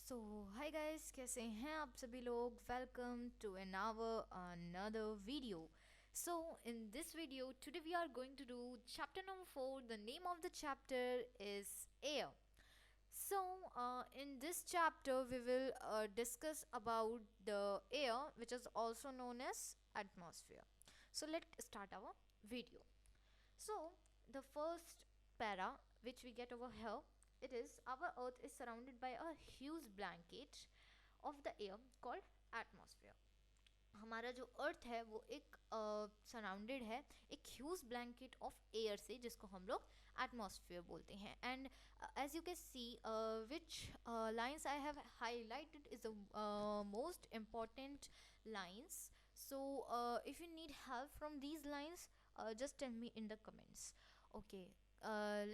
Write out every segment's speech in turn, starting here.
सो hi guys, कैसे हैं आप सभी लोग। Welcome to another video. So in this video today we are going to do chapter number 4. The name of the chapter is air. So in this chapter we will discuss about the air, which is also known as atmosphere. So let's start our video. So the first para which we get over here, it is our earth is surrounded by a huge blanket of the air called atmosphere. हमारा जो अर्थ है वो एक surrounded है एक huge blanket of air से, जिसको हम लोग एटमॉस्फेयर बोलते हैं. And as you can see which lines I have highlighted is the most important lines. So if you need help from these lines, just tell me in the comments. Okay,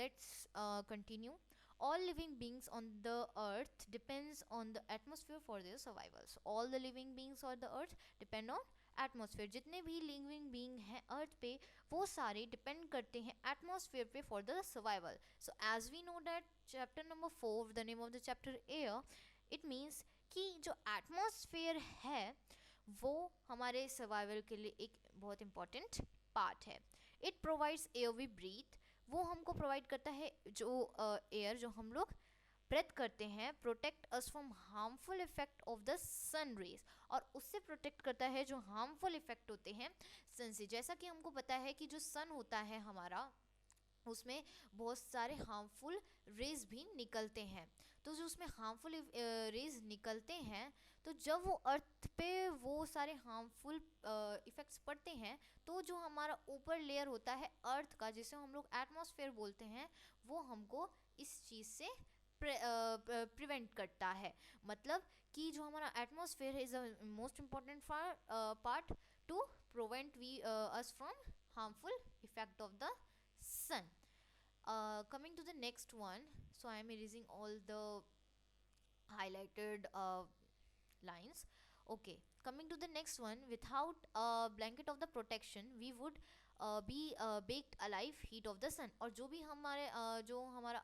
let's continue. All living beings on the earth depends on the atmosphere for their survival. So all the living beings on the earth depend on atmosphere. जितने भी living being हैं अर्थ पे वो सारे depend करते हैं atmosphere पे for the survival. So as we know that chapter number 4, the name of the chapter air, it means कि जो एटमॉस्फेयर है वो हमारे सर्वाइवल के लिए एक बहुत इंपॉर्टेंट पार्ट है. It provides air we breathe. वो हमको प्रोवाइड करता है जो एयर जो हम लोग ब्रेथ करते हैं. Protect us from harmful effect of the sun rays, और उससे प्रोटेक्ट करता है जो हार्मफुल इफेक्ट होते हैं सन से. जैसा कि हमको पता है कि जो सन होता है हमारा, उसमें बहुत सारे हार्मफुल रेज भी निकलते हैं. तो जो उसमें हार्मफुल रेज निकलते हैं, तो जब वो अर्थ पे वो सारे हार्मफुल इफ़ेक्ट्स पड़ते हैं, तो जो हमारा ऊपर लेयर होता है अर्थ का, जिसे हम लोग एटमॉस्फेयर बोलते हैं, वो हमको इस चीज़ से प्रिवेंट करता है. मतलब कि जो हमारा atmosphere is a most important part to prevent we us from harmful effect of the sun. Coming to the next one, so I am erasing all the highlighted lines. Okay, coming to the next one, without a blanket of the protection we would be baked alive heat of the sun. और जो भी हमारे जो हमारा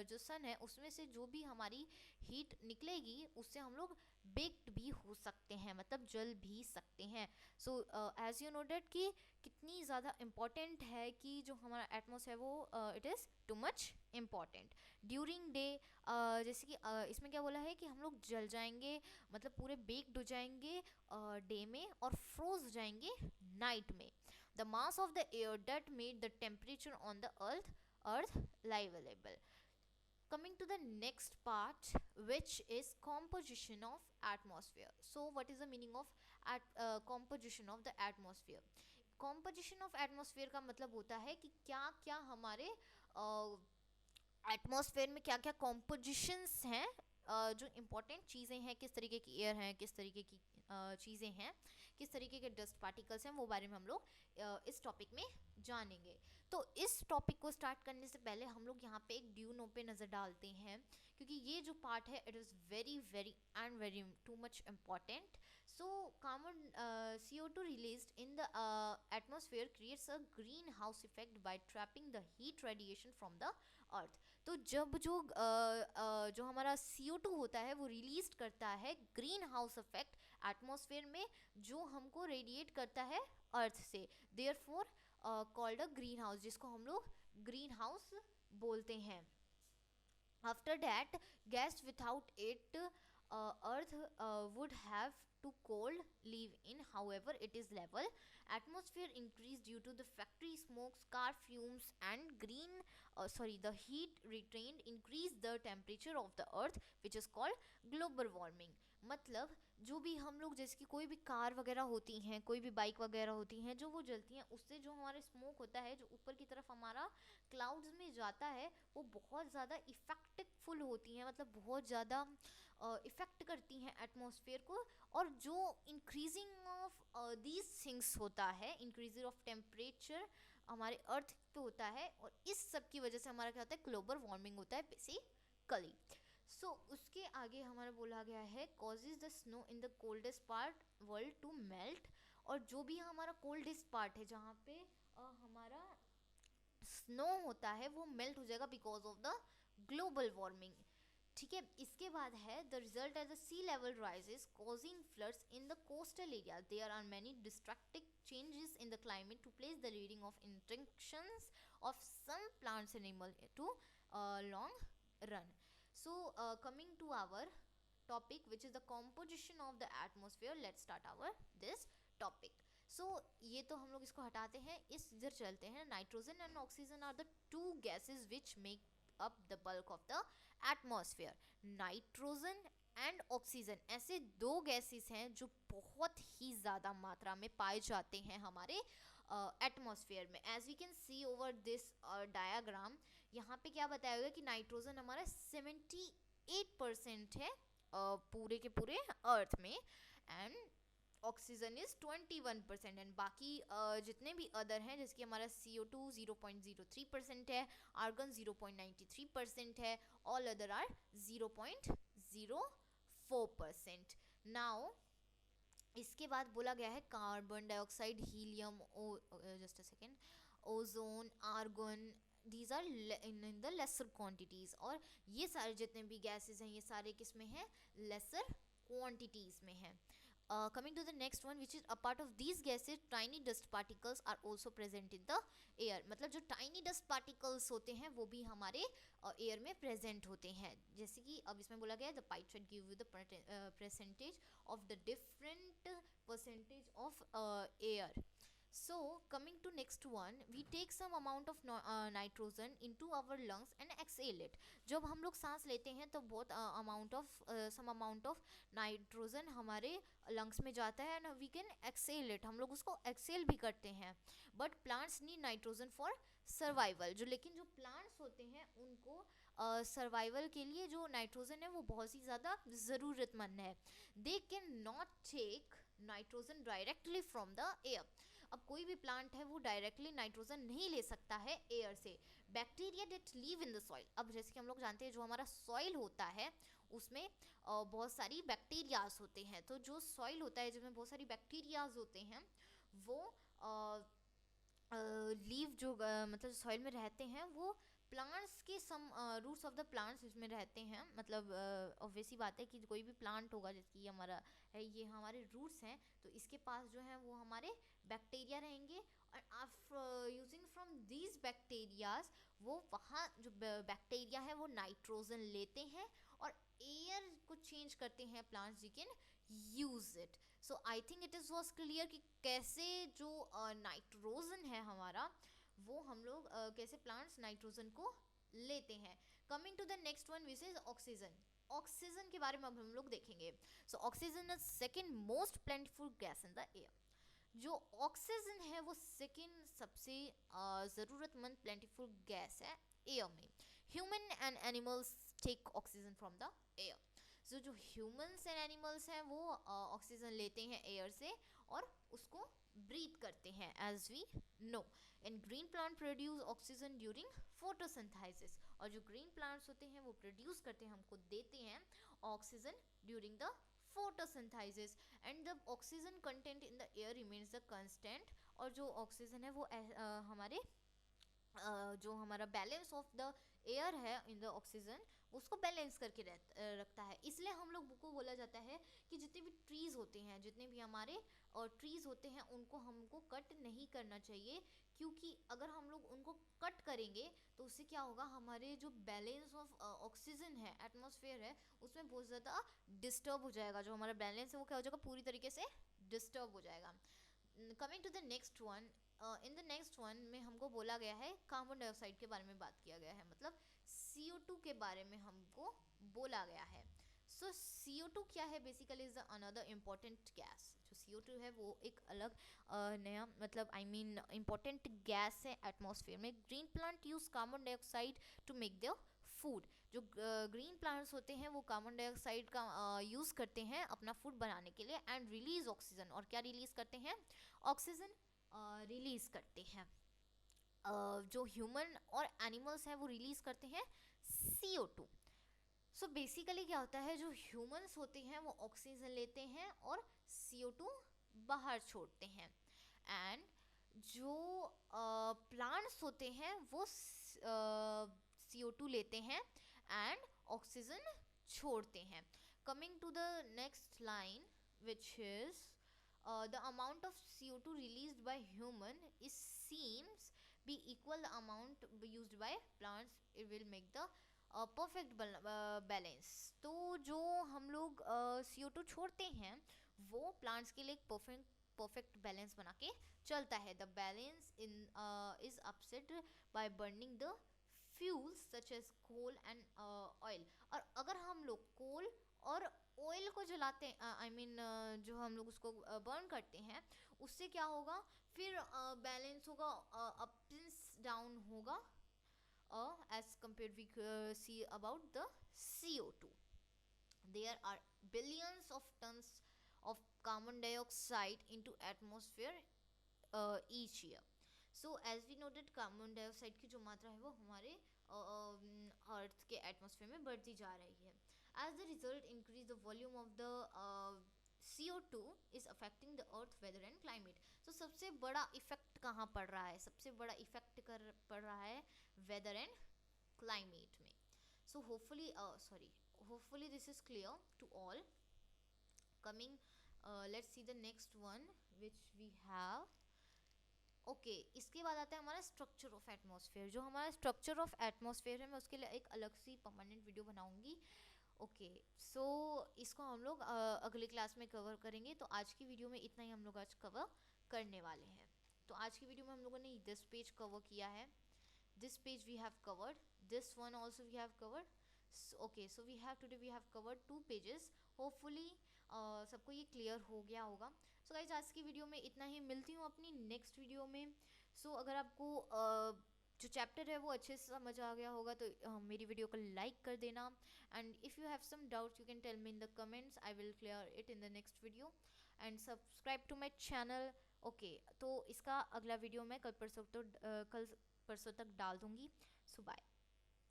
जो सन है उसमें से जो भी हमारी हीट निकलेगी उससे हम लोग बेक्ड भी हो सकते हैं, मतलब जल भी सकते हैं. So as you know that कि कितनी ज़्यादा इम्पॉर्टेंट है कि जो हमारा एटमॉस्फेयर है वो it is too much important during day. जैसे कि इसमें क्या बोला है कि हम लोग जल जाएंगे, मतलब पूरे बेक्ड हो जाएंगे डे में और फ्रोज हो जाएंगे नाइट में. The mass of the air that made the temperature on the earth livable. Coming to the next part, which is composition of atmosphere. So what is the meaning of composition of the atmosphere? composition of atmosphere का मतलब होता है कि क्या क्या हमारे atmosphere में क्या क्या कॉम्पोजिशंस हैं, जो इम्पोर्टेंट चीज़ें हैं, किस तरीके की एयर हैं, किस तरीके की चीज़ें हैं, किस तरीके के डस्ट पार्टिकल्स हैं, वो बारे में हम लोग इस टॉपिक में जानेंगे. तो इस टॉपिक को स्टार्ट करने से पहले हम लोग यहाँ पे एक ड्यू नो पे नज़र डालते हैं, क्योंकि ये जो पार्ट है it is very very and very too much important. So carbon CO2 released in the atmosphere creates a green house effect bye trapping the heat radiation from the earth. तो जब जो हमारा CO2 होता है वो release करता है green house effect atmosphere में, जो हमको रेडिएट करता है अर्थ से. Therefore called a green house, जिसको हम लोग ग्रीन हाउस बोलते हैं. After that gas without it earth would have to cold live in. However, it is level. Atmosphere increased due to the factory smokes, car fumes, and the heat retained increase the temperature of the earth, which is called global warming. मतलब जो भी हम लोग, जैसे कि कोई भी car वगैरह होती हैं, कोई भी बाइक वगैरह होती हैं, जो वो जलती हैं, उससे जो हमारे स्मोक होता है जो ऊपर की तरफ हमारा क्लाउड्स में जाता है, वो बहुत ज़्यादा इफेक्टफुल होती हैं, मतलब बहुत ज़्यादा इफ़ेक्ट करती हैं एटमॉस्फेयर को. और जो इंक्रीजिंग ऑफ दीज थिंग्स होता है, इंक्रीजिंग ऑफ टेम्परेचर हमारे अर्थ पे होता है, और इस सब की वजह से हमारा क्या होता है, ग्लोबल वार्मिंग होता है बेसिकली. सो उसके आगे हमारा बोला गया है causes the snow in the coldest part world to melt. और जो भी हमारा कोल्डेस्ट पार्ट है जहाँ पे हमारा स्नो होता है वो मेल्ट हो जाएगा because of the global warming. ठीक है। इसके बाद है the result as the sea level rises causing floods in the coastal area, there are many destructive changes in the climate to place the reading of intentions of some plants and animal to long run. So coming to our topic, which is the composition of the atmosphere, let's start our this topic. So ये तो हम लोग इसको हटाते हैं, इस इधर चलते हैं. Nitrogen and oxygen are the two gases which make up the bulk of the atmosphere. Nitrogen and oxygen ऐसे दो गैसेस हैं जो बहुत ही ज़्यादा मात्रा में पाए जाते हैं हमारे एटमॉस्फेयर में. As we can see over this diagram, यहाँ पे क्या बताया गया कि नाइट्रोजन हमारा 78% है पूरे के पूरे अर्थ में, एंड ऑक्सीजन इज 21%. एंड बाकी जितने भी अदर हैं, जैसे कि हमारा CO2 0.03% है, आर्गन 0.93% है, ऑल अदर आर 0.04%. नाउ इसके बाद बोला गया है carbon dioxide, helium, just a second, ozone, argon, these are in the lesser quantities. और ये सारे जितने भी गैसेस हैं ये सारे किस में हैं, लेसर क्वांटिटीज में हैं. Coming to the next one, which is a part of these gases, tiny dust particles are also present in the air. मतलब जो tiny dust particles होते हैं वो भी हमारे air में present होते हैं. जैसे कि अब इसमें बोला गया है the pie chart give you the percentage of the different percentage of air. So coming to next one, we take some amount of nitrogen into our lungs and exhale it. जब हम लोग सांस लेते हैं तो बहुत some amount of नाइट्रोजन हमारे lungs में जाता है, and we can exhale it, हम लोग उसको एक्सेल भी करते हैं. But plants need nitrogen for survival. लेकिन जो प्लांट्स होते हैं उनको सर्वाइवल के लिए जो नाइट्रोजन है वो बहुत ही ज़्यादा ज़रूरतमंद है. They can not take nitrogen directly from the air. अब कोई भी प्लांट है वो डायरेक्टली नाइट्रोजन नहीं ले सकता है एयर से. Bacteria that live in the soil. अब जैसे कि हम लोग जानते हैं जो हमारा सॉइल होता है उसमें बहुत सारी बैक्टीरियाज होते हैं. तो जो सॉइल होता है जिसमें बहुत सारी बैक्टीरियाज होते हैं वो लीव जो मतलब सॉइल में रहते हैं वो प्लांट्स के सम रूट्स ऑफ द प्लांट्स इसमें रहते हैं. मतलब ऑब्वियसली बात है कि कोई भी प्लांट होगा जैसे कि हमारा है, ये हमारे रूट्स हैं, तो इसके पास जो है वो हमारे बैक्टीरिया रहेंगे. और after using from these bacterias वो वहाँ जो बैक्टीरिया है वो नाइट्रोजन लेते हैं और एयर को चेंज करते हैं. Plants you can use it. So I think it is was clear कि कैसे जो नाइट्रोजन है हमारा वो हम लोग कैसे प्लांट्स नाइट्रोजन को लेते हैं. Coming to the next one which is oxygen. Oxygen के बारे में अब हम लोग देखेंगे. So oxygen is second most plentiful gas in the air. जो ऑक्सीजन है वो सेकेंड सबसे ज़रूरतमंद प्लेंटिफुल गैस है एयर में. Human and animals take oxygen from the air. जो ह्यूमंस एंड एनिमल्स हैं वो ऑक्सीजन लेते हैं एयर से और उसको ब्रीथ करते हैं as we know. And green plant produce oxygen during photosynthesis. और जो ग्रीन प्लांट्स होते हैं वो प्रोड्यूस करते हैं, हमको देते हैं oxygen during the photosynthesis. and the oxygen content in the air remains the constant. और जो ऑक्सीजन है वो हमारे जो हमारा बैलेंस ऑफ द एयर है इन द ऑक्सीजन उसको बैलेंस करके रखता है. इसलिए हम लोग को बोला जाता है कि जितने भी ट्रीज होते हैं, जितने भी हमारे ट्रीज होते हैं उनको हमको कट नहीं करना चाहिए, क्योंकि अगर हम लोग उनको कट करेंगे तो उससे क्या होगा, हमारे जो बैलेंस ऑफ ऑक्सीजन है एटमॉस्फेयर है उसमें बहुत ज़्यादा डिस्टर्ब हो जाएगा. जो हमारा बैलेंस है वो क्या हो जाएगा, पूरी तरीके से डिस्टर्ब हो जाएगा. Coming to the next one, in the next one में हमको बोला गया है कार्बन डाइऑक्साइड के बारे में बात किया गया है, मतलब CO2 के बारे में हमको बोला गया है. सो CO2 क्या है, basically is another important gas. जो CO2 है वो एक अलग नया मतलब आई मीन इम्पॉर्टेंट गैस है एटमॉस्फेयर में. Green plant use carbon dioxide to make their food. जो ग्रीन प्लांट्स होते हैं वो कार्बन डाइऑक्साइड का यूज़ करते हैं अपना फूड बनाने के लिए, एंड रिलीज ऑक्सीजन. और क्या रिलीज करते हैं, ऑक्सीजन रिलीज करते हैं. जो ह्यूमन और एनिमल्स हैं वो रिलीज करते हैं CO2. सो बेसिकली क्या होता है, जो ह्यूमंस होते हैं वो ऑक्सीजन लेते हैं और CO2 बाहर छोड़ते हैं, एंड जो प्लांट्स होते हैं वो CO2 लेते हैं एंड ऑक्सीजन छोड़ते हैं. Coming to the next line which is the amount of CO2 released by human is seems be equal the amount used by plants. It will make the perfect balance. तो जो हम लोग CO2 छोड़ते हैं वो plants के लिए एक परफेक्ट बैलेंस बना के चलता है. The balance in is upset by burning the fuels such as coal and oil. और अगर हम लोग कोल और ऑयल को जलाते हैं, आई मीन जो हम लोग उसको बर्न करते हैं, उससे क्या होगा, फिर बैलेंस होगा, अप्स डाउन होगा, as compared we see about the CO2. There are billions of tons of carbon dioxide into atmosphere each year. So as we noted, carbon dioxide की जो मात्रा है वो हमारे अर्थ के एटमॉस्फेयर में बढ़ती जा रही है. As the result, increase the volume of the CO2 is affecting the earth weather and climate. So सबसे बड़ा इफेक्ट कहाँ पड़ रहा है, सबसे बड़ा इफेक्ट पड़ रहा है वेदर एंड क्लाइमेट में. So hopefully this is clear to all. Coming, let's see the next one which we have. Okay इसके बाद आता है हमारा स्ट्रक्चर ऑफ एटमॉस्फेयर. जो हमारा स्ट्रक्चर ऑफ एटमॉस्फेयर है मैं उसके लिए एक अलग सी परमानेंट वीडियो बनाऊंगी. ओके सो इसको हम लोग अगले क्लास में कवर करेंगे. तो आज की वीडियो में इतना ही हम लोग आज कवर करने वाले हैं. तो आज की वीडियो में हम लोगों ने दिस पेज कवर किया है, this page we have covered, this one also we have covered. Okay so we have today we have covered 2 pages. Hopefully सबको ये क्लियर हो गया होगा. सो गाइज आज की वीडियो में इतना ही. मिलती हूँ अपनी नेक्स्ट वीडियो में. सो अगर आपको जो चैप्टर है वो अच्छे से समझ आ गया होगा तो मेरी वीडियो को लाइक कर देना. And if you have some doubts you can tell me in the comments. I will clear it in the next video. And subscribe to my channel. Okay तो इसका अगला वीडियो मैं कल परसों तक डाल दूँगी. सो बाय.